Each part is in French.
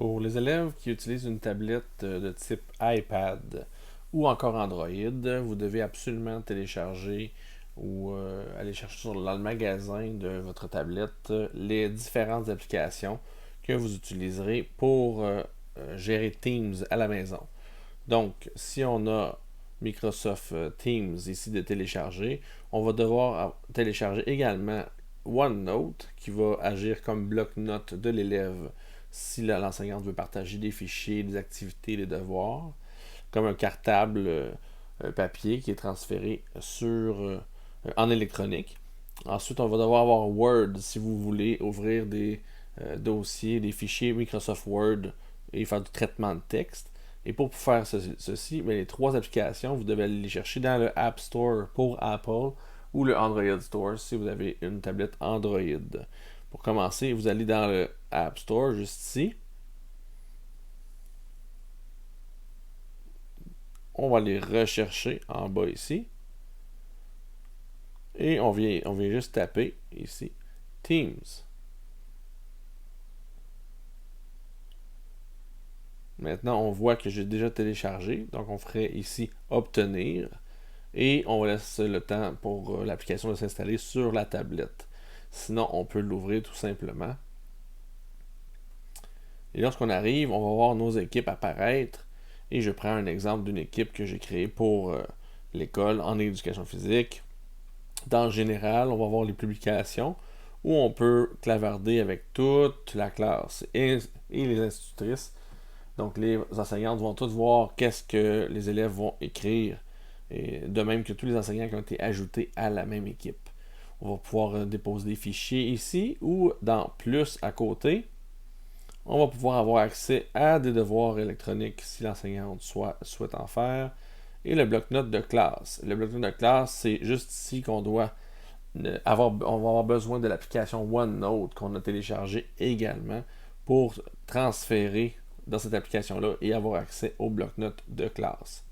Pour les élèves qui utilisent une tablette de type iPad ou encore Android, vous devez absolument télécharger ou aller chercher dans le magasin de votre tablette les différentes applications que vous utiliserez pour gérer Teams à la maison. Donc, si on a Microsoft Teams ici de télécharger, on va devoir télécharger également OneNote qui va agir comme bloc-notes de l'élève si l'enseignante veut partager des fichiers, des activités, des devoirs, comme un cartable papier qui est transféré en électronique. Ensuite, on va devoir avoir Word si vous voulez ouvrir des dossiers, des fichiers Microsoft Word et faire du traitement de texte. Et pour faire ceci, les trois applications, vous devez aller les chercher dans le App Store pour Apple ou le Android Store si vous avez une tablette Android. Pour commencer, vous allez dans le App Store juste ici. On va les rechercher en bas ici. Et on vient juste taper ici Teams. Maintenant, on voit que j'ai déjà téléchargé. Donc, on ferait ici Obtenir. Et on laisse le temps pour l'application de s'installer sur la tablette. Sinon, on peut l'ouvrir tout simplement. Et lorsqu'on arrive, on va voir nos équipes apparaître. Et je prends un exemple d'une équipe que j'ai créée pour l'école en éducation physique. Dans le général, on va voir les publications où on peut clavarder avec toute la classe et les institutrices. Donc les enseignantes vont toutes voir qu'est-ce que les élèves vont écrire, et de même que tous les enseignants qui ont été ajoutés à la même équipe. On va pouvoir déposer des fichiers ici ou dans Plus à côté. On va pouvoir avoir accès à des devoirs électroniques si l'enseignante souhaite en faire. Et le bloc-notes de classe. Le bloc-notes de classe, c'est juste ici qu'on doit on va avoir besoin de l'application OneNote qu'on a téléchargée également pour transférer dans cette application-là et avoir accès au bloc-notes de classe.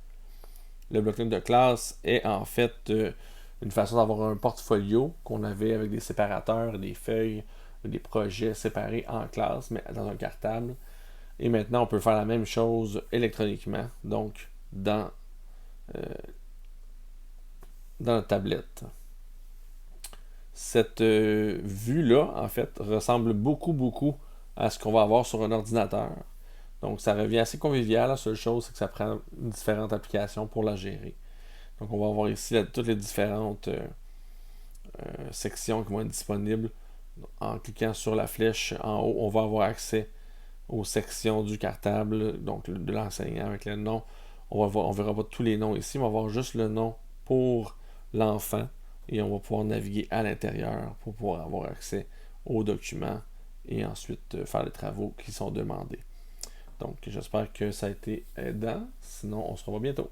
Le bloc-notes de classe est en fait une façon d'avoir un portfolio qu'on avait avec des séparateurs, des feuilles, des projets séparés en classe, mais dans un cartable. Et maintenant, on peut faire la même chose électroniquement, donc euh, dans la tablette. Cette vue-là, en fait, ressemble beaucoup à ce qu'on va avoir sur un ordinateur. Donc, ça revient assez convivial. La seule chose, c'est que ça prend différentes applications pour la gérer. Donc, on va avoir ici toutes les différentes sections qui vont être disponibles. En cliquant sur la flèche en haut, on va avoir accès aux sections du cartable, donc de l'enseignant avec le nom. On verra pas tous les noms ici, mais on va voir juste le nom pour l'enfant et on va pouvoir naviguer à l'intérieur pour pouvoir avoir accès aux documents et ensuite faire les travaux qui sont demandés. Donc, j'espère que ça a été aidant. Sinon, on se revoit bientôt.